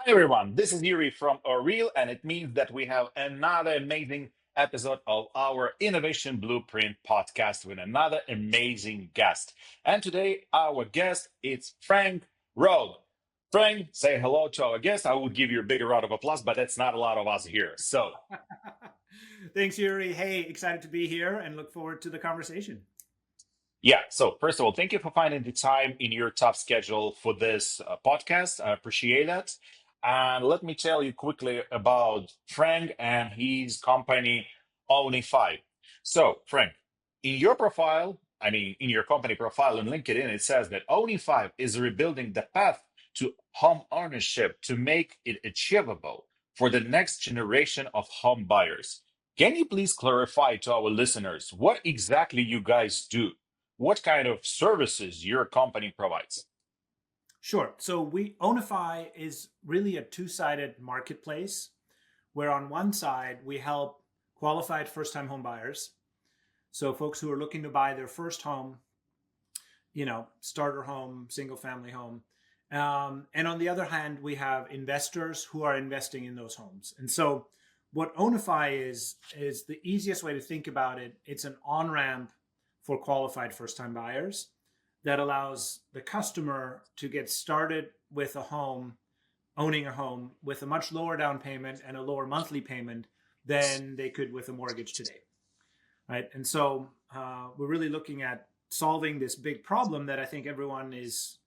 Hi everyone, this is Yurii from ORIL, and it means that we have another amazing episode of our Innovation Blueprint podcast with another amazing guest. And today our guest is Frank Rohde. Frank, say hello to our guest. I would give you a bigger round of applause, but that's not a lot of us here. So Thanks, Yuri. Hey, excited to be here and look forward to the conversation. yeah, so first of all, thank you for finding the time in your tough schedule for this podcast. I appreciate that. And let me tell you quickly about Frank and his company, Ownify. So, Frank, in your profile, in your company profile on LinkedIn, it says that Ownify is rebuilding the path to home ownership to make it achievable for the next generation of home buyers. Can you please clarify to our listeners what exactly you guys do? What kind of services your company provides? Sure. So Ownify is really a two-sided marketplace where on one side we help qualified first-time home buyers. So folks who are looking to buy their first home, starter home, single family home. And on the other hand, we have investors who are investing in those homes. And so what Ownify is the easiest way to think about it. It's an on-ramp for qualified first-time buyers that allows the customer to get started with a home, owning a home with a much lower down payment and a lower monthly payment than they could with a mortgage today, right? And so we're really looking at solving this big problem that I think everyone is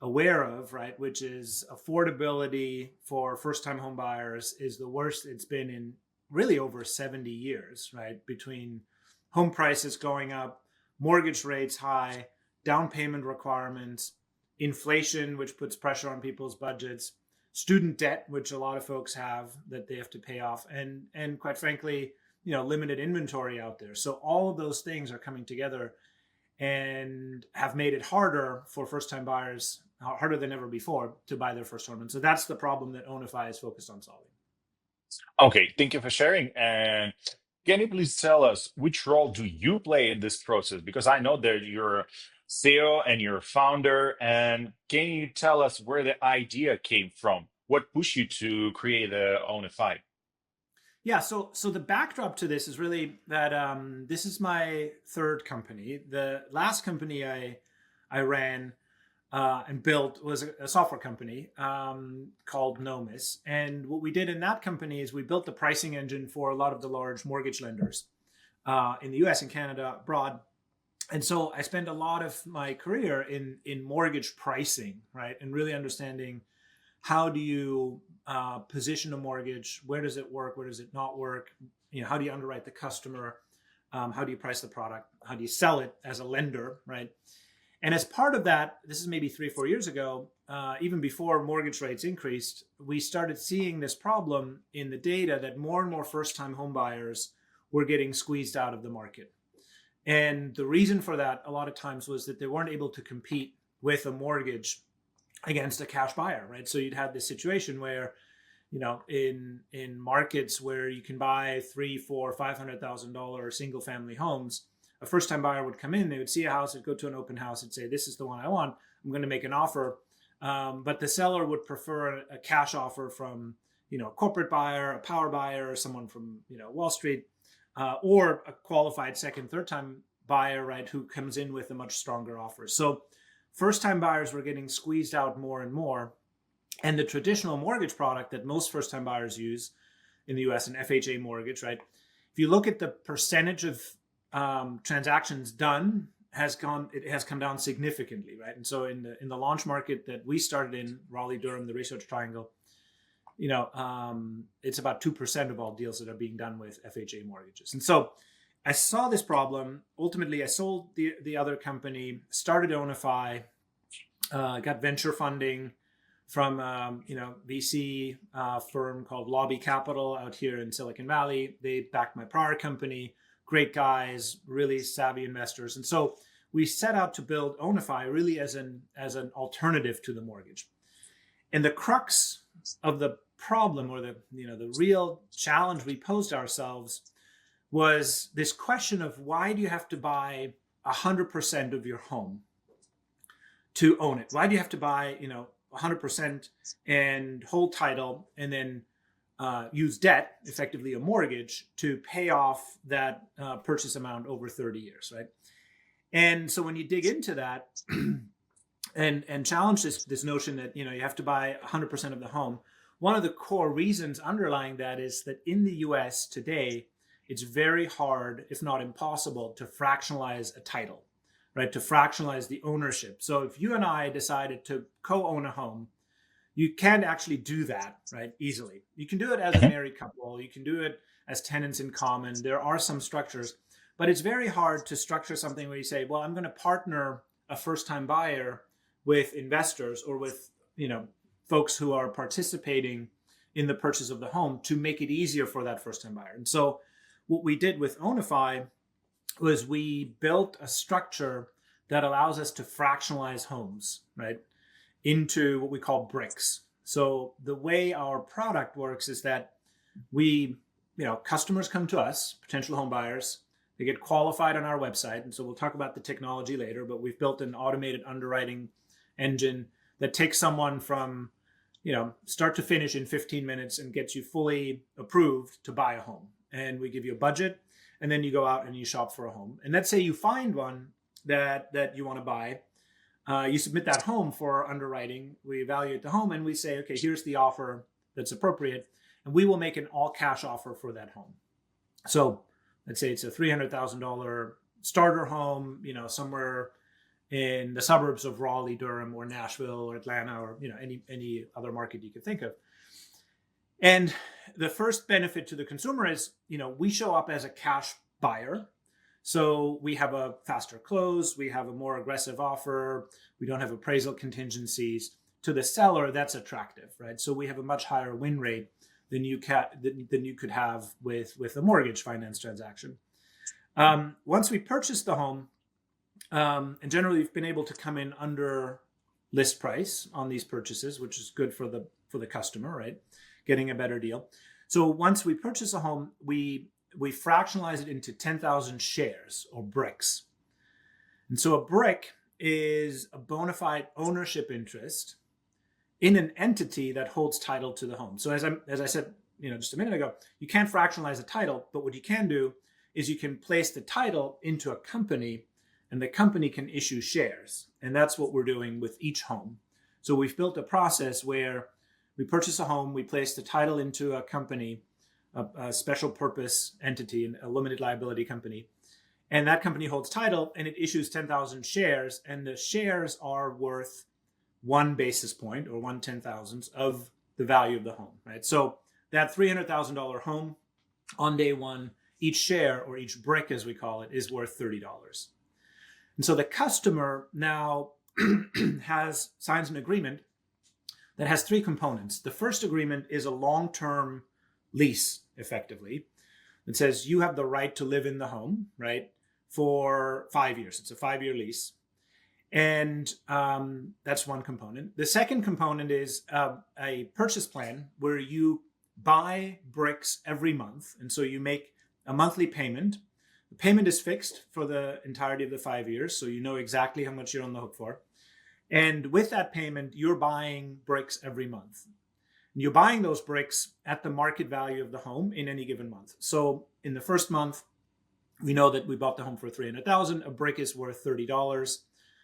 aware of, right? Which is affordability for first-time home buyers is the worst it's been in really over 70 years, right? Between home prices going up, mortgage rates high, down payment requirements, inflation, which puts pressure on people's budgets, student debt, which a lot of folks have that they have to pay off, and quite frankly, limited inventory out there. So all of those things are coming together and have made it harder for first-time buyers, harder than ever before, to buy their first home. And so that's the problem that Ownify is focused on solving. Okay, thank you for sharing. And can you please tell us which role do you play in this process? Because I know that you're CEO and you're founder. And can you tell us where the idea came from? What pushed you to create Ownify? Yeah, so the backdrop to this is really that this is my third company. The last company I ran and built was a software company called Nomis. And what we did in that company is we built the pricing engine for a lot of the large mortgage lenders in the US and Canada, abroad. And so I spent a lot of my career in mortgage pricing, right? And really understanding how do you position a mortgage? Where does it work? Where does it not work? How do you underwrite the customer? How do you price the product? How do you sell it as a lender, right? And as part of that, this is maybe 3 or 4 years ago, even before mortgage rates increased, we started seeing this problem in the data that more and more first-time home buyers were getting squeezed out of the market. And the reason for that a lot of times was that they weren't able to compete with a mortgage against a cash buyer, right? So you'd have this situation where, in markets where you can buy $300,000, $400,000, $500,000 single family homes, a first time buyer would come in, they would see a house, they'd go to an open house and say, this is the one I want, I'm going to make an offer. But the seller would prefer a cash offer from, a corporate buyer, a power buyer, or someone from, Wall Street, or a qualified second, third time buyer, right, who comes in with a much stronger offer. So first-time buyers were getting squeezed out more and more. And the traditional mortgage product that most first-time buyers use in the US, an FHA mortgage, right? If you look at the percentage of transactions done, it has come down significantly, right? And so in the launch market that we started in, Raleigh, Durham, the Research Triangle, it's about 2% of all deals that are being done with FHA mortgages. And so I saw this problem. Ultimately, I sold the other company, started Ownify, got venture funding from VC firm called Lobby Capital out here in Silicon Valley. They backed my prior company. Great guys, really savvy investors. And so we set out to build Ownify really as an alternative to the mortgage. And the crux of the problem, or the real challenge we posed ourselves, was this question of why do you have to buy 100% of your home to own it? Why do you have to buy, 100% and hold title, and then use debt, effectively a mortgage, to pay off that purchase amount over 30 years, right? And so when you dig into that and challenge this notion that you have to buy 100% of the home, one of the core reasons underlying that is that in the US today, it's very hard, if not impossible, to fractionalize a title, right? To fractionalize the ownership. So if you and I decided to co-own a home, you can't actually do that, right, easily. You can do it as a married couple. You can do it as tenants in common. There are some structures, but it's very hard to structure something where you say, well, I'm going to partner a first-time buyer with investors or with, folks who are participating in the purchase of the home to make it easier for that first-time buyer. And so what we did with Ownify was we built a structure that allows us to fractionalize homes, right, into what we call bricks. So the way our product works is that customers come to us, potential home buyers, they get qualified on our website. And so we'll talk about the technology later, but we've built an automated underwriting engine that takes someone from, start to finish in 15 minutes and gets you fully approved to buy a home. And we give you a budget, and then you go out and you shop for a home. And let's say you find one that you want to buy. You submit that home for underwriting. We evaluate the home and we say, okay, here's the offer that's appropriate. And we will make an all cash offer for that home. So let's say it's a $300,000 starter home, somewhere in the suburbs of Raleigh, Durham, or Nashville, or Atlanta, or any other market you could think of. And the first benefit to the consumer is, we show up as a cash buyer. So we have a faster close, we have a more aggressive offer, we don't have appraisal contingencies. To the seller, that's attractive, right? So we have a much higher win rate than you could have with a mortgage finance transaction. Once we purchase the home, and generally we've been able to come in under list price on these purchases, which is good for the customer, right? Getting a better deal. So once we purchase a home, we fractionalize it into 10,000 shares or bricks. And so a brick is a bona fide ownership interest in an entity that holds title to the home. So as I said, just a minute ago, you can't fractionalize a title, but what you can do is you can place the title into a company, and the company can issue shares. And that's what we're doing with each home. So we've built a process where we purchase a home, we place the title into a company, a special purpose entity, a limited liability company. And that company holds title and it issues 10,000 shares, and the shares are worth 1 basis point or 1/10,000th of the value of the home, right? So that $300,000 home on day one, each share or each brick, as we call it, is worth $30. And so the customer now signs an agreement that has 3 components. The first agreement is a long-term lease, effectively. It says you have the right to live in the home, right, for 5 years. It's a 5-year lease. And that's one component. The second component is a purchase plan where you buy bricks every month. And so you make a monthly payment. The payment is fixed for the entirety of the 5 years, so you know exactly how much you're on the hook for. And with that payment, you're buying bricks every month. And you're buying those bricks at the market value of the home in any given month. So in the first month, we know that we bought the home for $300,000. A brick is worth $30.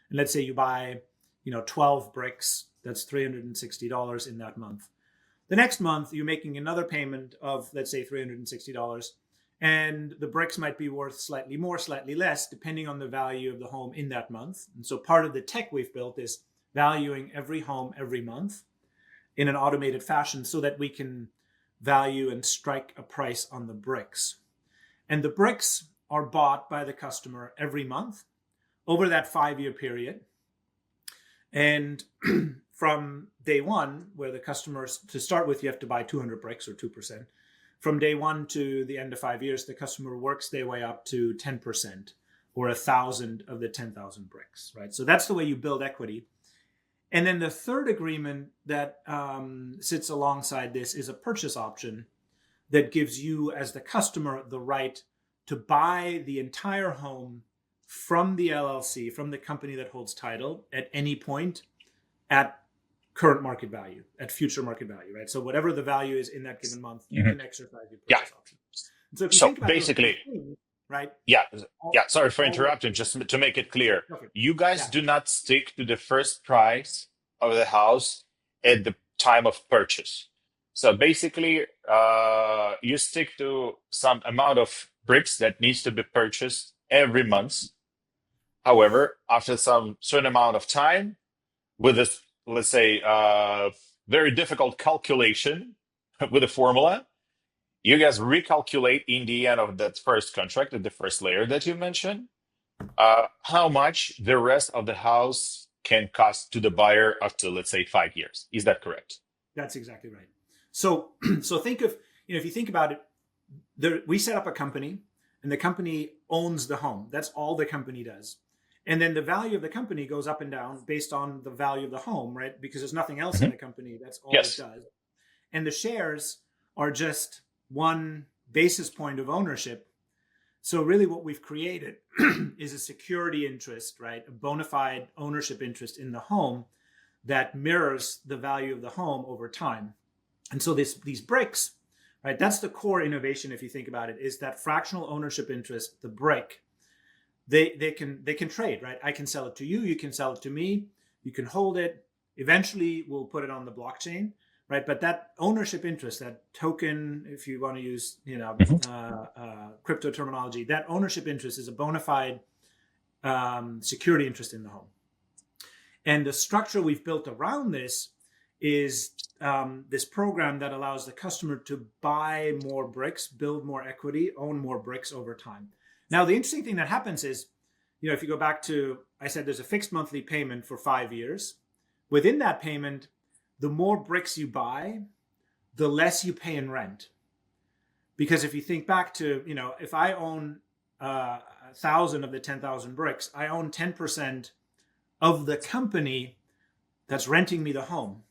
And let's say you buy, 12 bricks. That's $360 in that month. The next month, you're making another payment of, let's say, $360. And the bricks might be worth slightly more, slightly less, depending on the value of the home in that month. And so part of the tech we've built is valuing every home every month in an automated fashion so that we can value and strike a price on the bricks. And the bricks are bought by the customer every month over that 5-year period. And from day one, where the customers, to start with, you have to buy 200 bricks or 2%. From day one to the end of 5 years, the customer works their way up to 10% or 1,000 of the 10,000 bricks, right? So that's the way you build equity. And then the third agreement that sits alongside this is a purchase option that gives you, as the customer, the right to buy the entire home from the LLC, from the company that holds title, at any point at current market value, at future market value, right? So whatever the value is in that given month, you Mhm. can exercise your Yeah. purchase option. And so if you So think about those basically, things, right? yeah, yeah. Sorry for All interrupting. Just to make it clear, okay, you guys yeah, do not stick to the first price of the house at the time of purchase. So basically, you stick to some amount of bricks that needs to be purchased every month. However, after some certain amount of time, with this, let's say, very difficult calculation with a formula, you guys recalculate in the end of that first contract, at the first layer that you mentioned, how much the rest of the house can cost to the buyer after, let's say, 5 years. Is that correct? that's exactly right. So so think of, if you think about it, we set up a company, and the company owns the home. That's all the company does. And then the value of the company goes up and down based on the value of the home, right? Because there's nothing else in Mhm. the company. That's all it Yes. does. And the shares are just one basis point of ownership. So really what we've created is a security interest, right? A bona fide ownership interest in the home that mirrors the value of the home over time. And so these bricks, right? That's the core innovation, if you think about it, is that fractional ownership interest, the brick. They can trade, right? I can sell it to you, you can sell it to me, you can hold it. Eventually, we'll put it on the blockchain, right? But that ownership interest, that token, if you want to use Mhm. crypto terminology, that ownership interest is a bona fide security interest in the home. And the structure we've built around this is this program that allows the customer to buy more bricks, build more equity, own more bricks over time. Now, the interesting thing that happens is, if you go back to, I said there's a fixed monthly payment for 5 years. Within that payment, the more bricks you buy, the less you pay in rent. Because if you think back to, if I own 1,000 of the 10,000 bricks, I own 10% of the company that's renting me the home.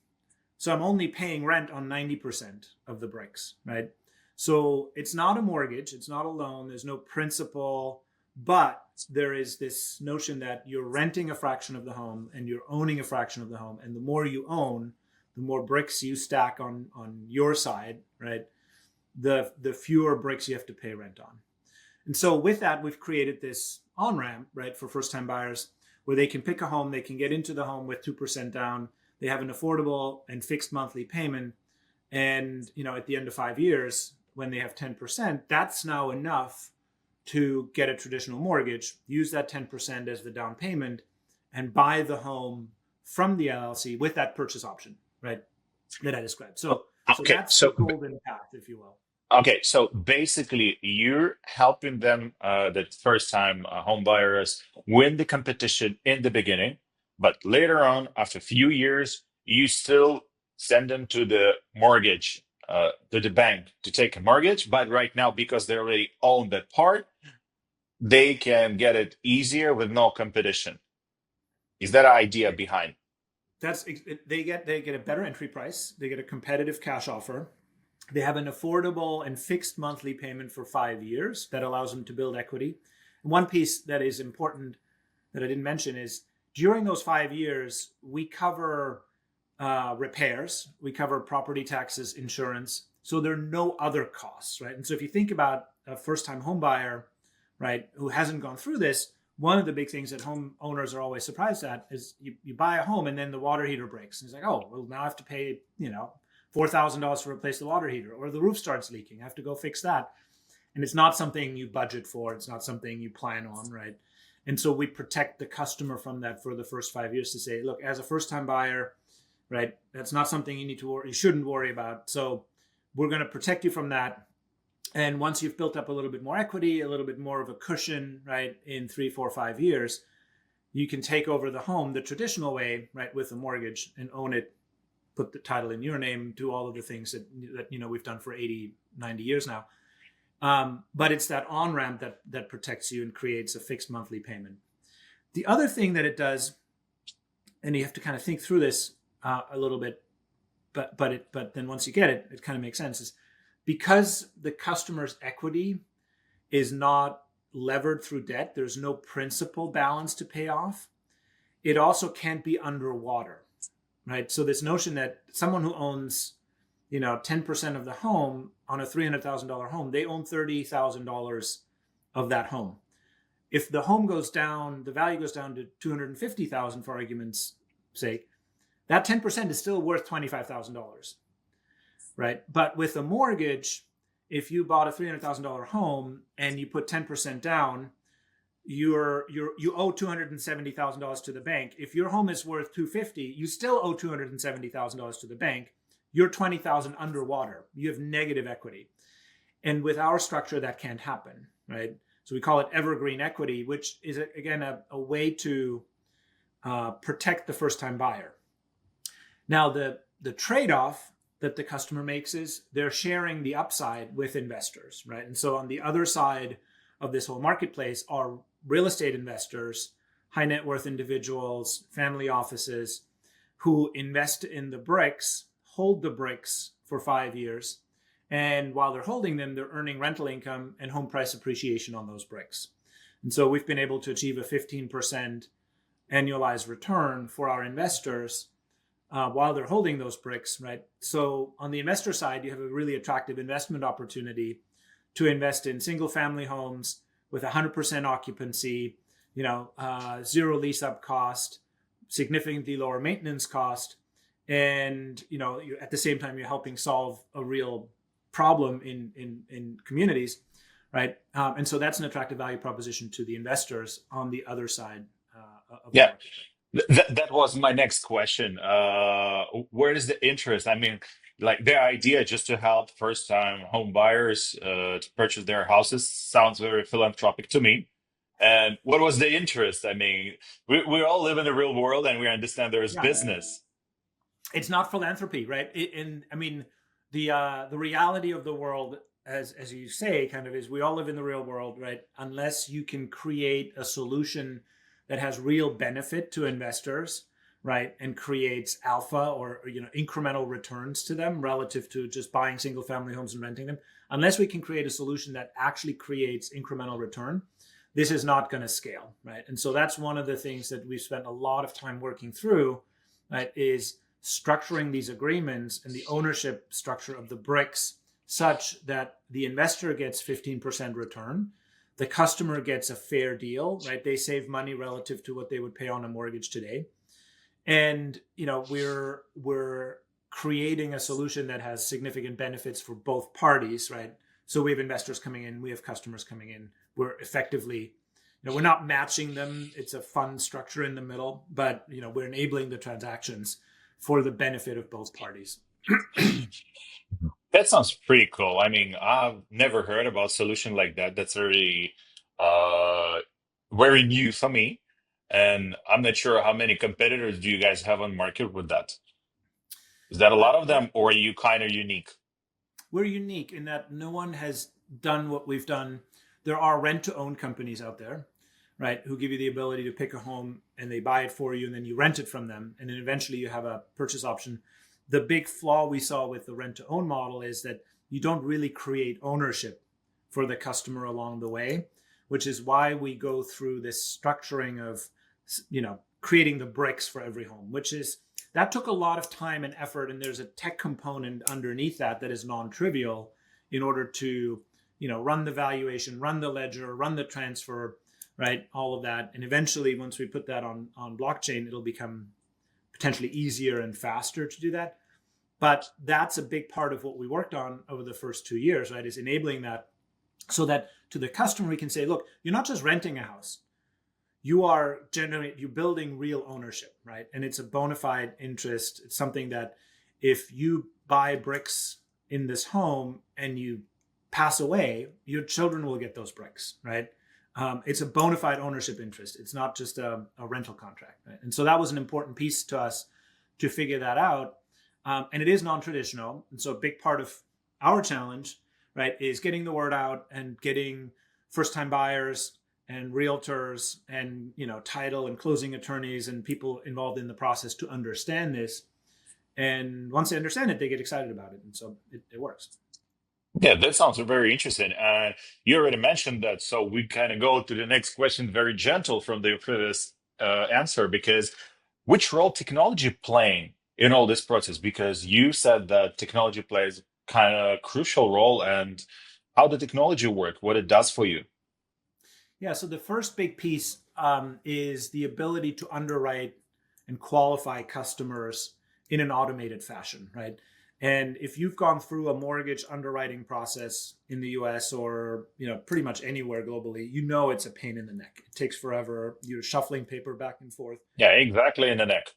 So I'm only paying rent on 90% of the bricks, right? So it's not a mortgage, it's not a loan, there's no principal, but there is this notion that you're renting a fraction of the home and you're owning a fraction of the home. And the more you own, the more bricks you stack on your side, right? The fewer bricks you have to pay rent on. And so with that, we've created this on-ramp, right, for first-time buyers where they can pick a home, they can get into the home with 2% down, they have an affordable and fixed monthly payment. And, at the end of 5 years, when they have 10%, that's now enough to get a traditional mortgage, use that 10% as the down payment, and buy the home from the LLC with that purchase option, right, that I described. So Okay. that's the golden path, if you will. Okay, so basically, you're helping them, the first-time home buyers, win the competition in the beginning, but later on, after a few years, you still send them to the mortgage, to the bank to take a mortgage. But right now, because they already own that part, they can get it easier with no competition. Is that the idea behind? They get a better entry price. They get a competitive cash offer. They have an affordable and fixed monthly payment for 5 years that allows them to build equity. And one piece that is important that I didn't mention is during those 5 years, we cover repairs, we cover property taxes, insurance. So there are no other costs, right? And so if you think about a first-time home buyer, right, who hasn't gone through this, one of the big things that homeowners are always surprised at is you buy a home and then the water heater breaks. And it's like, oh, well, now I have to pay, $4,000 to replace the water heater, or the roof starts leaking. I have to go fix that. And it's not something you budget for. It's not something you plan on, right? And so we protect the customer from that for the first 5 years to say, look, as a first-time buyer, right, that's not something you shouldn't worry about. So we're going to protect you from that. And once you've built up a little bit more equity, a little bit more of a cushion, right, in 3, 4, 5 years, you can take over the home the traditional way, right, with a mortgage and own it, put the title in your name, do all of the things that we've done for 80, 90 years now. But it's that on-ramp that protects you and creates a fixed monthly payment. The other thing that it does, and you have to kind of think through this a little bit, but then once you get it, it kind of makes sense, is because the customer's equity is not levered through debt, there's no principal balance to pay off, it also can't be underwater, right? So this notion that someone who owns, 10% of the home on a $300,000 home, they own $30,000 of that home. If the home goes down, the value goes down to 250,000 for argument's sake, that 10% is still worth $25,000, right? But with a mortgage, if you bought a $300,000 home and you put 10% down, you owe $270,000 to the bank. If your home is worth 250, you still owe $270,000 to the bank. You're 20,000 underwater. You have negative equity. And with our structure, that can't happen, right? So we call it evergreen equity, which is, again, a way to protect the first-time buyer. Now, the trade-off that the customer makes is they're sharing the upside with investors, right? And so on the other side of this whole marketplace are real estate investors, high net worth individuals, family offices who invest in the bricks, hold the bricks for 5 years. And while they're holding them, they're earning rental income and home price appreciation on those bricks. And so we've been able to achieve a 15% annualized return for our investors while they're holding those bricks, right? So on the investor side, you have a really attractive investment opportunity to invest in single family homes with 100% occupancy, zero lease up cost, significantly lower maintenance cost. And, at the same time, you're helping solve a real problem in communities, right? And so that's an attractive value proposition to the investors on the other side of the Yeah. market. That was my next question. Where is the interest? I mean, like the idea just to help first-time home buyers to purchase their houses sounds very philanthropic to me. And what was the interest? I mean, we all live in the real world and we understand there is Yeah, business. it's not philanthropy, right? And I mean, the reality of the world, as you say, kind of is we all live in the real world, right? Unless you can create a solution that has real benefit to investors, right, and creates alpha or incremental returns to them relative to just buying single family homes and renting them. Unless we can create a solution that actually creates incremental return, this is not going to scale, right? And so that's one of the things that we've spent a lot of time working through, right, is structuring these agreements and the ownership structure of the bricks such that the investor gets 15% return, the customer gets a fair deal, right? They save money relative to what they would pay on a mortgage today. And we're creating a solution that has significant benefits for both parties, right? So we have investors coming in, we have customers coming in. We're effectively, we're not matching them. It's a fund structure in the middle, but we're enabling the transactions for the benefit of both parties. That sounds pretty cool. I mean, I've never heard about a solution like that. That's very, uh, very new for me. And I'm not sure how many competitors do you guys have on market with that? Is that a lot of them, or are you kind of unique? We're unique in that no one has done what we've done. There are rent to own companies out there, right, who give you the ability to pick a home and they buy it for you and then you rent it from them. And then eventually you have a purchase option. The big flaw we saw with the rent to own model is that you don't really create ownership for the customer along the way, which is why we go through this structuring of, creating the bricks for every home, which is that took a lot of time and effort. And there's a tech component underneath that is non-trivial in order to, run the valuation, run the ledger, run the transfer, right? All of that. And eventually, once we put that on blockchain, it'll become potentially easier and faster to do that. But that's a big part of what we worked on over the first 2 years, right? Is enabling that so that to the customer, we can say, look, you're not just renting a house. You're building real ownership, right? And it's a bona fide interest. It's something that if you buy bricks in this home and you pass away, your children will get those bricks, right? It's a bona fide ownership interest. It's not just a rental contract, right? And so that was an important piece to us to figure that out. And it is non-traditional. And so a big part of our challenge, right, is getting the word out and getting first-time buyers and realtors and title and closing attorneys and people involved in the process to understand this. And once they understand it, they get excited about it. And so it works. Yeah, that sounds very interesting. You already mentioned that, so we kind of go to the next question, very gentle from the previous answer, because which role technology playing in all this process? Because you said that technology plays kind of crucial role, and how the technology work, what it does for you. Yeah. So the first big piece is the ability to underwrite and qualify customers in an automated fashion, right? And if you've gone through a mortgage underwriting process in the US or pretty much anywhere globally, it's a pain in the neck. It takes forever. You're shuffling paper back and forth. Yeah, exactly, in the neck.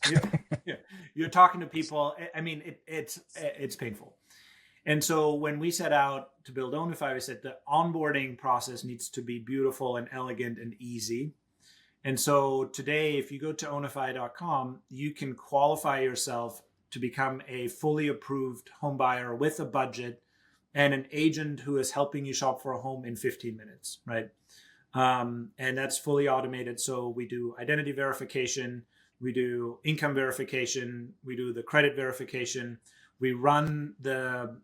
You're, you're talking to people. I mean, it's painful. And so when we set out to build Ownify, we said the onboarding process needs to be beautiful and elegant and easy. And so today, if you go to ownify.com, you can qualify yourself to become a fully approved home buyer with a budget and an agent who is helping you shop for a home in 15 minutes, right? And that's fully automated. So we do identity verification, we do income verification, we do the credit verification, we run the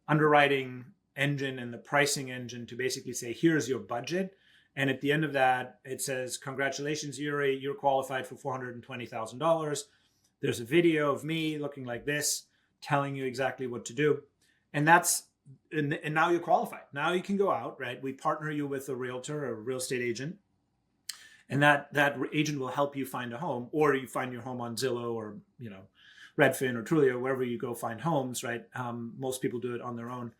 underwriting engine and the pricing engine to basically say, here's your budget. And at the end of that, it says, congratulations, Yurii, you're qualified for $420,000. There's a video of me looking like this, telling you exactly what to do. And now you're qualified. Now you can go out, right? We partner you with a realtor or a real estate agent. And that agent will help you find a home, or you find your home on Zillow or, Redfin or Trulia, wherever you go find homes, right? Most people do it on their own.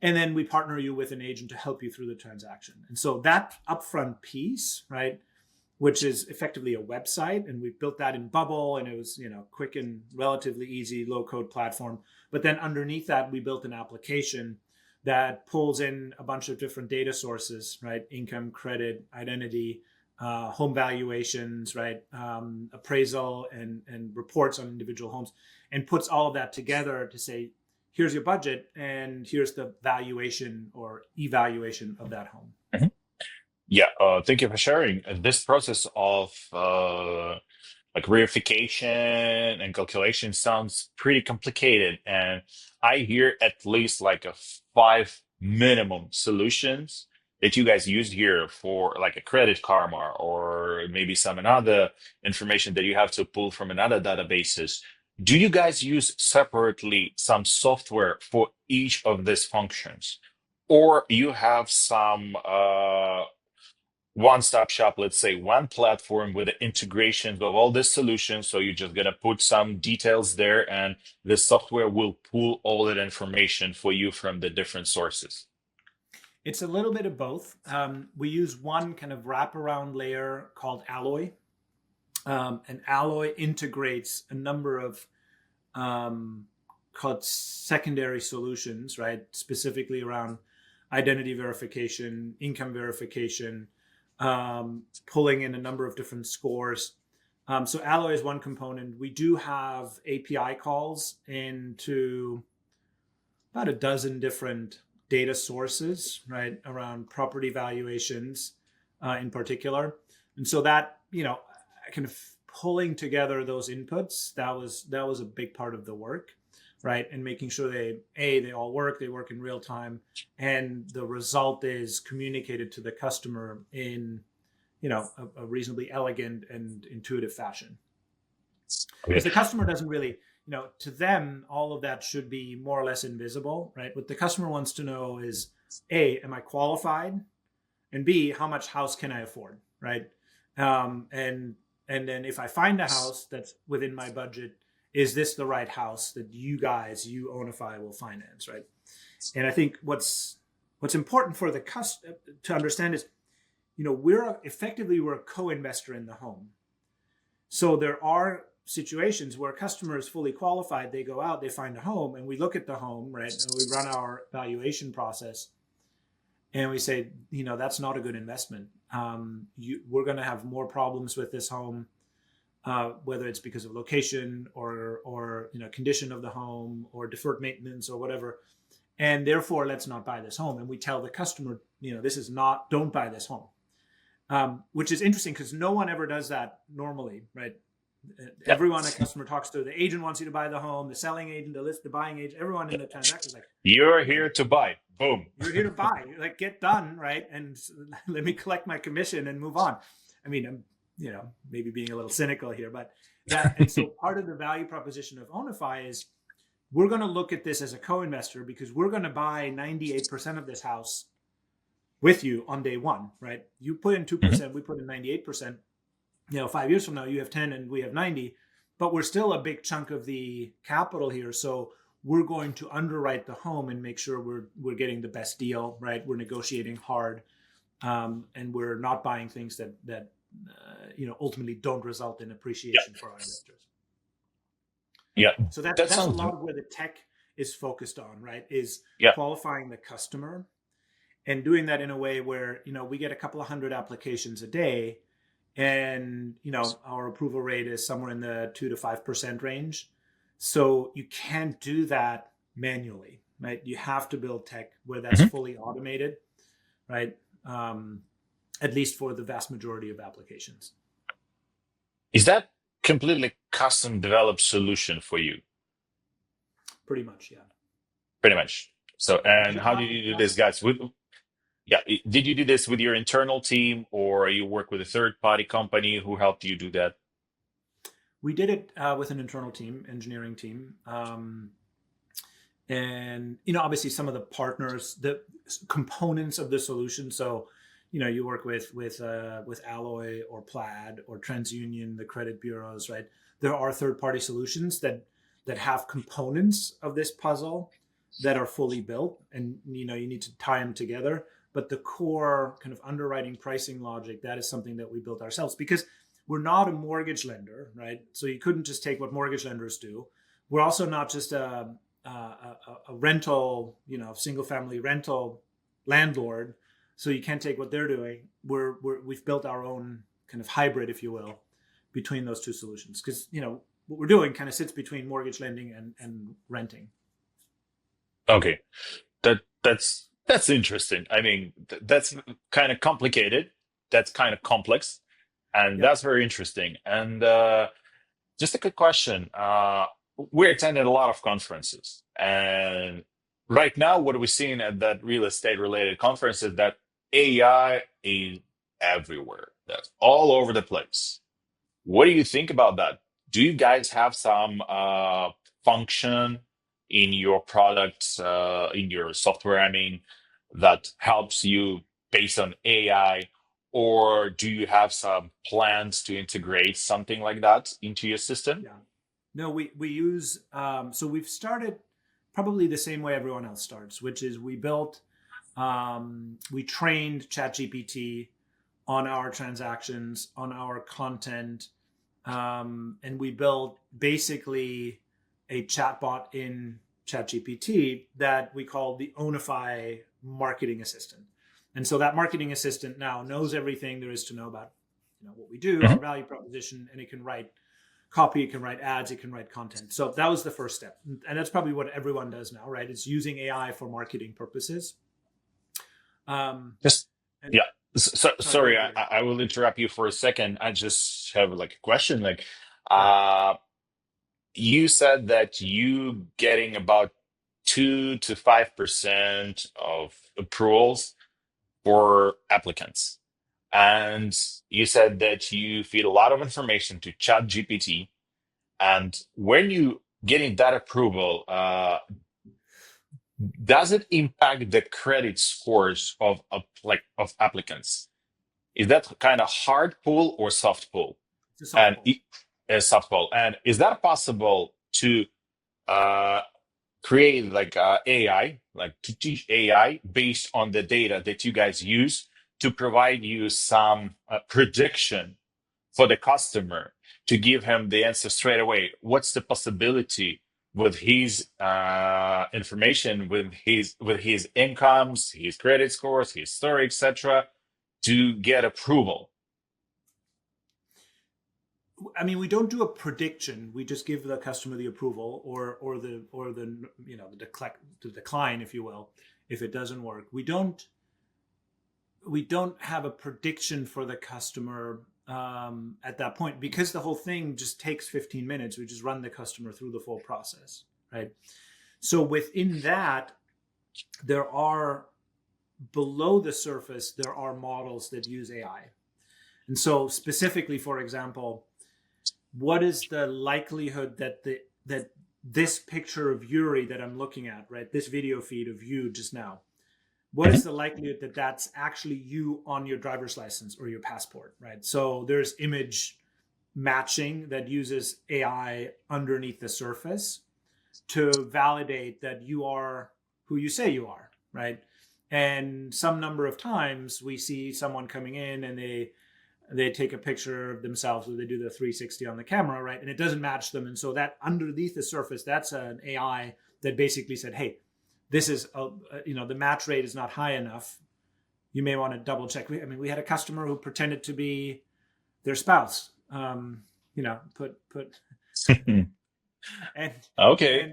And then we partner you with an agent to help you through the transaction. And so that upfront piece, right, which is effectively a website, and we built that in Bubble, and it was, quick and relatively easy, low code platform. But then underneath that, we built an application that pulls in a bunch of different data sources, right? Income, credit, identity, home valuations, right? Appraisal and reports on individual homes, and puts all of that together to say, here's your budget and here's the valuation or evaluation of that home. Mhm. Yeah, thank you for sharing. This process of like verification and calculation sounds pretty complicated, and I hear at least like a five minimum solutions that you guys use here for like a credit karma or maybe some another information that you have to pull from another databases. Do you guys use separately some software for each of these functions, or you have some one-stop shop, let's say one platform with the integrations of all the solutions? So you're just gonna put some details there, and the software will pull all that information for you from the different sources. It's a little bit of both. We use one kind of wraparound layer called Alloy. And Alloy integrates a number of called secondary solutions, right? Specifically around identity verification, income verification, pulling in a number of different scores. So Alloy is one component. We do have API calls into about a dozen different data sources, right, around property valuations in particular. And so that, kind of pulling together those inputs, that was a big part of the work, right? And making sure they all work, they work in real time, and the result is communicated to the customer in, a reasonably elegant and intuitive fashion. Because the customer doesn't really, to them, all of that should be more or less invisible, right? What the customer wants to know is, A, am I qualified? And B, how much house can I afford, right? And then if I find a house that's within my budget, is this the right house that you Ownify will finance, right? And I think what's important for the customer to understand is, we're a co-investor in the home. So there are situations where a customer is fully qualified, they go out, they find a home, and we look at the home, right? And we run our valuation process, and we say, that's not a good investment. We're going to have more problems with this home, whether it's because of location or condition of the home or deferred maintenance or whatever. And therefore, let's not buy this home. And we tell the customer, don't buy this home, which is interesting because no one ever does that normally, right? Everyone a customer talks to, the agent wants you to buy the home, the selling agent, the buying agent, everyone in the transaction is like, You're here to buy. Boom. You're here to buy. You're like, get done, right? And let me collect my commission and move on. I mean, maybe being a little cynical here, but and so part of the value proposition of Ownify is we're going to look at this as a co-investor because we're going to buy 98% of this house with you on day one, right? You put in 2%, we put in 98%. 5 years from now, you have 10 and we have 90, but we're still a big chunk of the capital here. So we're going to underwrite the home and make sure we're getting the best deal, right? We're negotiating hard, and we're not buying things that ultimately don't result in appreciation for our investors. Yeah. So that's a lot of where the tech is focused on, right? Is qualifying the customer and doing that in a way where, we get a couple of hundred applications a day, and, our approval rate is somewhere in the 2 to 5% range. So you can't do that manually, right? You have to build tech where that's fully automated, right? At least for the vast majority of applications. Is that completely custom developed solution for you? Pretty much, yeah. Pretty much. So, and how did you do this, guys? Did you do this with your internal team, or you work with a third-party company who helped you do that? We did it with an internal team, engineering team. And, obviously some of the partners, the components of the solution. So, you work with Alloy or Plaid or TransUnion, the credit bureaus, right? There are third-party solutions that have components of this puzzle that are fully built, and, you need to tie them together. But the core kind of underwriting pricing logic, that is something that we built ourselves because we're not a mortgage lender, right? So you couldn't just take what mortgage lenders do. We're also not just a rental, single family rental landlord. So you can't take what they're doing. We've built our own kind of hybrid, if you will, between those two solutions. Because, what we're doing kind of sits between mortgage lending and renting. Okay. That's interesting. I mean, that's kind of complicated. That's kind of complex. And that's very interesting. And just a quick question. We attended a lot of conferences. And right now, what we're seeing at that real estate related conference is that AI is everywhere. That's all over the place. What do you think about that? Do you guys have some function in your products, in your software, that helps you based on AI? Or do you have some plans to integrate something like that into your system? Yeah. No, we use, so we've started probably the same way everyone else starts, which is we trained ChatGPT on our transactions, on our content, and we built basically a chatbot in ChatGPT that we call the Ownify marketing assistant. And so that marketing assistant now knows everything there is to know about what we do, our value proposition, and it can write copy, it can write ads, it can write content. So that was the first step. And that's probably what everyone does now, right? It's using AI for marketing purposes. Sorry, I will interrupt you for a second. I just have a question. You said that you getting about 2 to 5% of approvals for applicants. And you said that you feed a lot of information to ChatGPT. And when you getting that approval, does it impact the credit scores of applicants? Is that kind of hard pull or soft pull? It's a soft pull. A soft pull. And is that possible to create AI, to teach AI based on the data that you guys use to provide you some prediction for the customer to give him the answer straight away? What's the possibility with his information, with his incomes, his credit scores, his story, etc., to get approval? I mean, we don't do a prediction. We just give the customer the approval or the decline, if you will, if it doesn't work. We don't have a prediction for the customer at that point, because the whole thing just takes 15 minutes. We just run the customer through the full process, right? So within that, below the surface, there are models that use AI. And so specifically, for example, what is the likelihood that this picture of Yurii that I'm looking at, right, this video feed of you just now, what is the likelihood that that's actually you on your driver's license or your passport, right? So there's image matching that uses AI underneath the surface to validate that you are who you say you are, right? And some number of times we see someone coming in and they take a picture of themselves, or they do the 360 on the camera, right? And it doesn't match them. And so that underneath the surface, that's an AI that basically said, hey, this is, the match rate is not high enough. You may want to double check. We had a customer who pretended to be their spouse, put and Okay.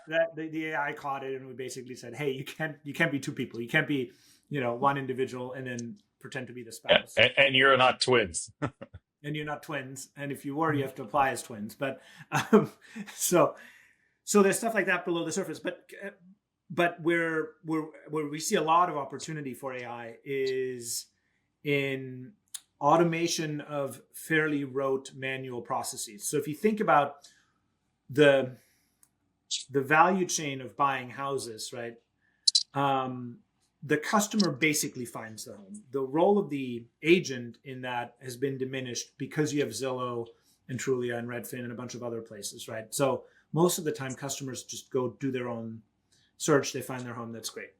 that the AI caught it, and we basically said, hey, you can't be two people. You can't be, one individual and then pretend to be the Yeah. spouse. And you're not twins. And you're not twins. And if you were, you have to apply as twins. But um, so there's stuff like that below the surface. But where we see a lot of opportunity for AI is in automation of fairly rote manual processes. So if you think about the value chain of buying houses, right? The customer basically finds the home. The role of the agent in that has been diminished because you have Zillow and Trulia and Redfin and a bunch of other places, right? So most of the time, customers just go do their own search. They find their home. That's great.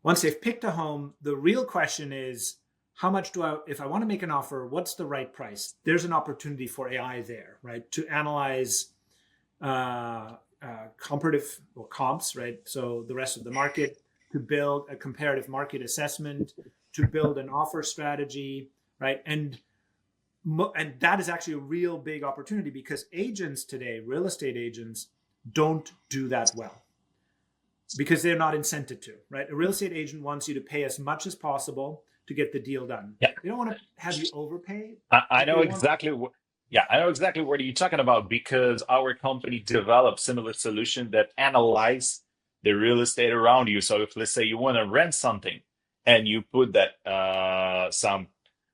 Once they've picked a home, the real question is, how much if I want to make an offer, what's the right price? There's an opportunity for AI there, right? To analyze comparative or comps, right? So the rest of the market, to build a comparative market assessment, to build an offer strategy, right? And that is actually a real big opportunity, because agents today, real estate agents, don't do that well because they're not incented to, right? A real estate agent wants you to pay as much as possible to get the deal done. Yeah. They don't want to have you overpay. I know exactly what. Yeah, I know exactly what you're talking about, because our company developed similar solution that analyze the real estate around you. So if, let's say, you want to rent something and you put that some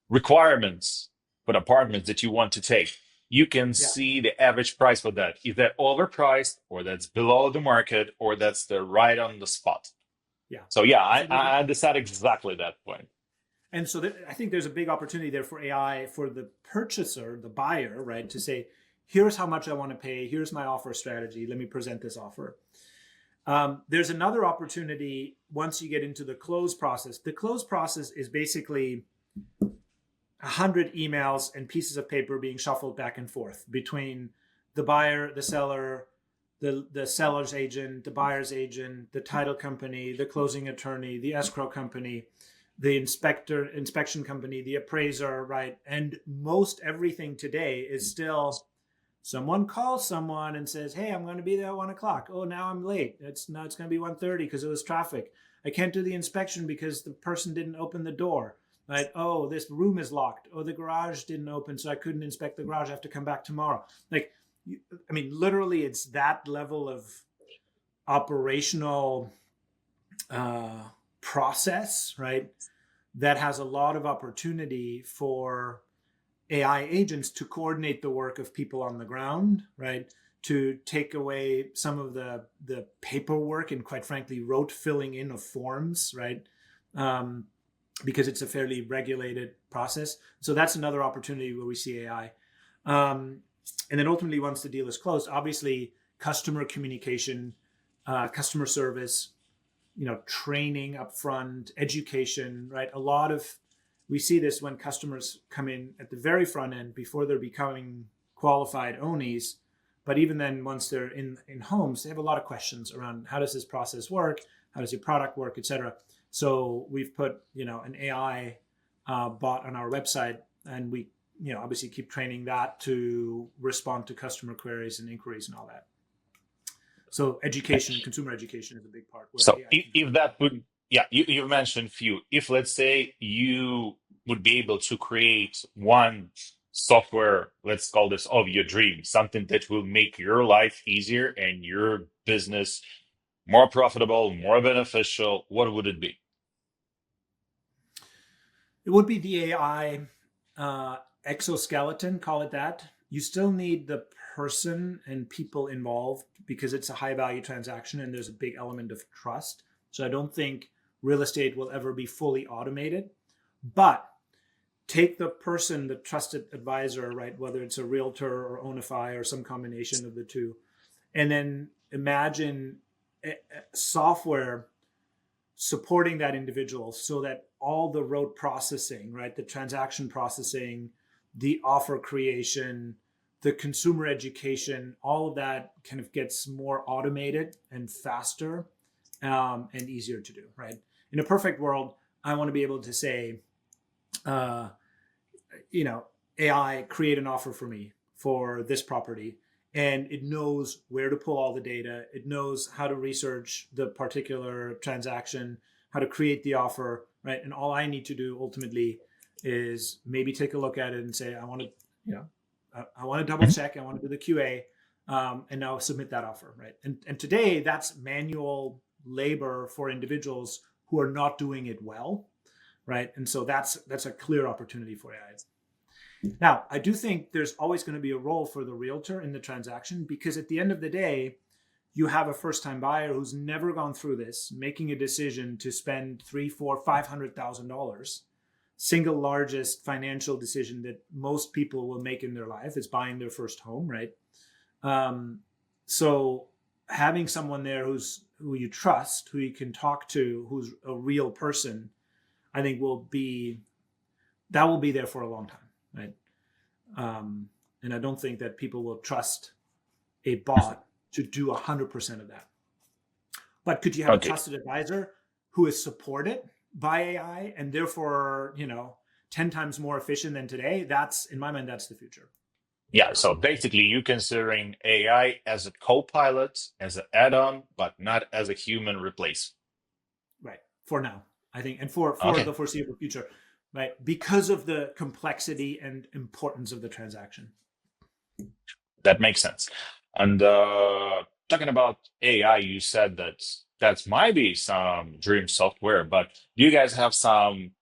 requirements for apartments that you want to take, you can see the average price for that. Is that overpriced, or that's below the market, or that's the right on the spot? Yeah. So yeah, I understand exactly that point. And so I think there's a big opportunity there for AI, for the purchaser, the buyer, right? To say, here's how much I want to pay. Here's my offer strategy. Let me present this offer. There's another opportunity once you get into the close process. The close process is basically 100 emails and pieces of paper being shuffled back and forth between the buyer, the seller, the seller's agent, the buyer's agent, the title company, the closing attorney, the escrow company, the inspection company, the appraiser, right? And most everything today is still someone calls someone and says, hey, I'm going to be there at 1:00. Oh, now I'm late. It's going to be 1:30 because it was traffic. I can't do the inspection because the person didn't open the door. Right? Oh, this room is locked. Oh, the garage didn't open, so I couldn't inspect the garage. I have to come back tomorrow. Literally, it's that level of operational process, right? That has a lot of opportunity for AI agents to coordinate the work of people on the ground, right? To take away some of the paperwork and, quite frankly, rote filling in of forms, right? Because it's a fairly regulated process. So that's another opportunity where we see AI. And then ultimately, once the deal is closed, obviously, customer communication, customer service, training upfront, education, right? We see this when customers come in at the very front end before they're becoming qualified Onis. But even then, once they're in homes, they have a lot of questions around, how does this process work? How does your product work, et cetera? So we've put, an AI bot on our website, and we, obviously keep training that to respond to customer queries and inquiries and all that. So education, consumer education is a big part. So if that would, yeah, you mentioned few. If, let's say, you would be able to create one software, let's call this of your dream, something that will make your life easier and your business more profitable, more beneficial, what would it be? It would be the AI exoskeleton, call it that. You still need the person and people involved because it's a high value transaction and there's a big element of trust. So I don't think real estate will ever be fully automated. But take the person, the trusted advisor, right? Whether it's a realtor or Ownify or some combination of the two, and then imagine software supporting that individual so that all the road processing, right, the transaction processing, the offer creation, the consumer education, all of that kind of gets more automated and faster, and easier to do, right? In a perfect world, I want to be able to say, uh, you know, AI, create an offer for me for this property. And it knows where to pull all the data. It knows how to research the particular transaction, how to create the offer, right? And all I need to do ultimately is maybe take a look at it and say, I want to, you know, I want to double Mhm. check. I want to do the QA, and now submit that offer, right? And today that's manual labor for individuals who are not doing it well, right? And so that's a clear opportunity for AI. Now, I do think there's always going to be a role for the realtor in the transaction because at the end of the day, you have a first-time buyer who's never gone through this, making a decision to spend three, four, $500,000. Single largest financial decision that most people will make in their life is buying their first home, right? Um, so having someone there who you trust, who you can talk to, who's a real person, I think will be there for a long time, right? And I don't think that people will trust a bot to do 100% of that. But could you have a Okay. trusted advisor who is supported by AI and therefore, 10 times more efficient than today? That's, in my mind, that's the future. Yeah, so basically you considering AI as a co-pilot, as an add-on, but not as a human replace. Right. For now, I think, and for Okay, the foreseeable future, right? Because of the complexity and importance of the transaction. that makes sense. And talking about AI, you said that that might be some dream software, but do you guys have some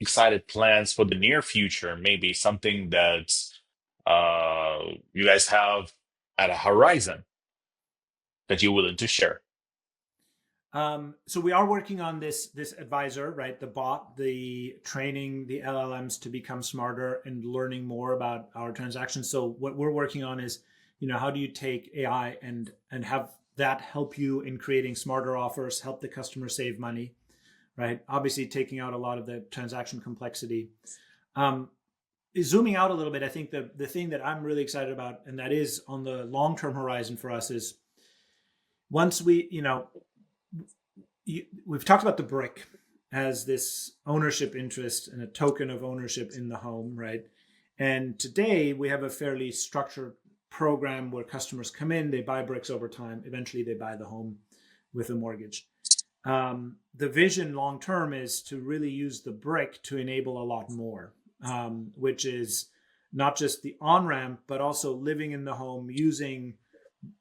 excited plans for the near future? Maybe something that you guys have at a horizon that you're willing to share? So we are working on this advisor, right? The bot, the training the LLMs to become smarter and learning more about our transactions. So what we're working on is, how do you take AI and have that help you in creating smarter offers, help the customer save money, right? Obviously, taking out a lot of the transaction complexity. Um, Zooming out a little bit, I think the thing that I'm really excited about, and that is on the long term horizon for us, is once we've talked about the brick as this ownership interest and a token of ownership in the home, right? And today we have a fairly structured program where customers come in, they buy bricks over time, eventually they buy the home with a mortgage. The vision long term is to really use the brick to enable a lot more, which is not just the on ramp, but also living in the home using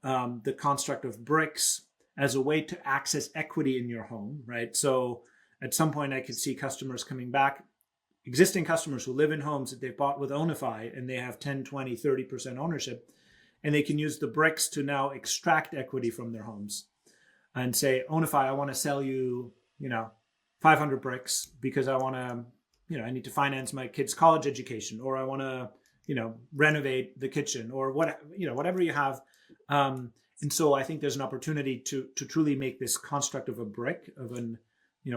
the construct of bricks as a way to access equity in your home, right? So at some point, I could see customers coming back, existing customers who live in homes that they've bought with Ownify and they have 10, 20, 30% ownership, and they can use the bricks to now extract equity from their homes and say, Ownify, I want to sell you, 500 bricks because I want to, I need to finance my kid's college education, or I want to, renovate the kitchen, or whatever you have. And so I think there's an opportunity to truly make this construct of a brick of an,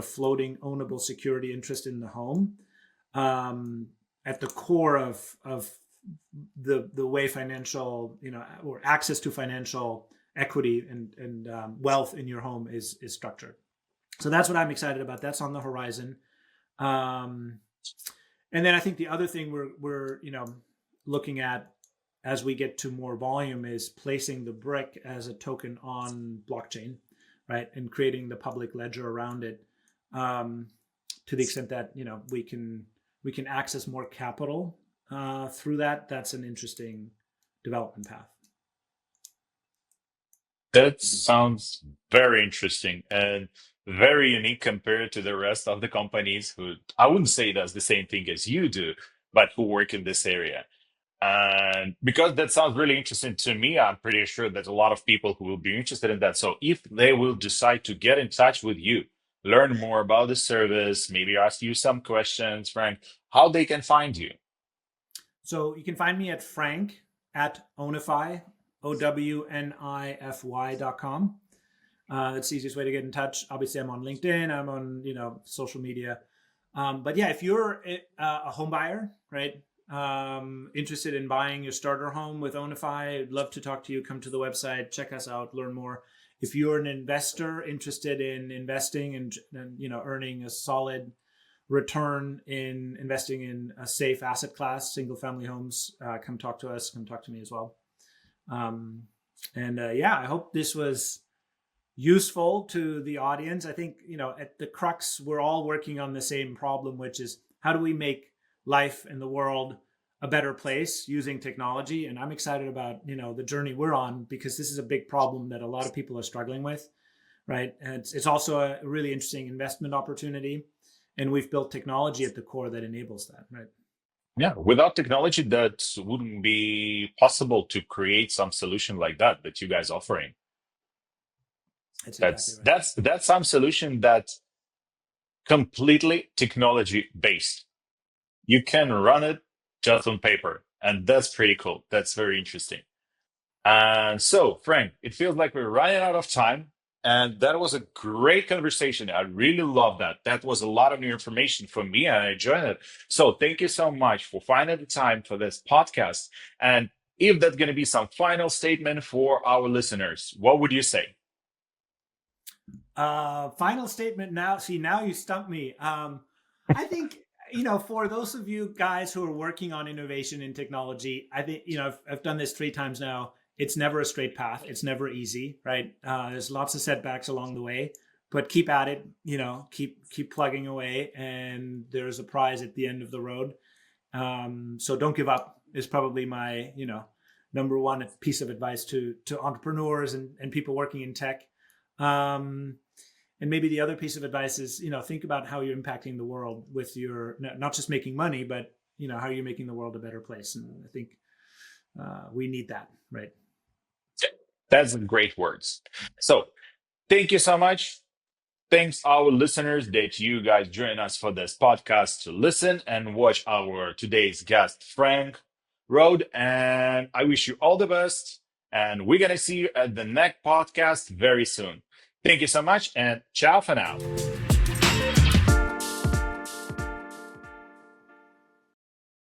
floating ownable security interest in the home, at the core of the way financial, or access to financial equity and wealth in your home is structured. So that's what I'm excited about. That's on the horizon. Um, and then I think the other thing we're looking at as we get to more volume is placing the brick as a token on blockchain, right, and creating the public ledger around it, to the extent that we can access more capital through that. That's an interesting development path. That sounds very interesting and very unique compared to the rest of the companies who I wouldn't say does the same thing as you do, but who work in this area. And because that sounds really interesting to me, I'm pretty sure that a lot of people who will be interested in that. So if they will decide to get in touch with you, learn more about the service, maybe ask you some questions, Frank, how they can find you. So you can find me at Frank at Ownify, OWNIFY.com. That's the easiest way to get in touch. Obviously, I'm on LinkedIn. I'm on social media. But yeah, if you're a home buyer, right, interested in buying your starter home with Ownify, I'd love to talk to you. Come to the website, check us out, learn more. If you're an investor interested in investing and earning a solid return in investing in a safe asset class, single family homes, come talk to us. Come talk to me as well. I hope this was useful to the audience. I think, at the crux, we're all working on the same problem, which is how do we make life in the world a better place using technology? And I'm excited about, the journey we're on, because this is a big problem that a lot of people are struggling with, right? And it's also a really interesting investment opportunity. And we've built technology at the core that enables that, right? Yeah, without technology, that wouldn't be possible to create some solution like that you guys offering. That's exactly That's right. that's some solution that's completely technology based. You can run it just on paper, and that's pretty cool. That's very interesting. And so, Frank, it feels like we're running out of time. And that was a great conversation. I really love that. That was a lot of new information for me, and I enjoyed it. So, thank you so much for finding the time for this podcast. And if that's going to be some final statement for our listeners, what would you say? Final statement now. See, now you stumped me. I think, for those of you guys who are working on innovation in technology, I think, I've done this 3 times now. It's never a straight path. It's never easy, right? There's lots of setbacks along the way, but keep at it, keep plugging away, and there's a prize at the end of the road. So don't give up is probably my, number one piece of advice to entrepreneurs and people working in tech. And maybe the other piece of advice is, think about how you're impacting the world with your, not just making money, but, how you're making the world a better place. And I think we need that, right? That's great words. So, thank you so much. Thanks, our listeners, that you guys join us for this podcast to listen and watch our today's guest, Frank Rohde. And I wish you all the best. And we're going to see you at the next podcast very soon. Thank you so much, and ciao for now.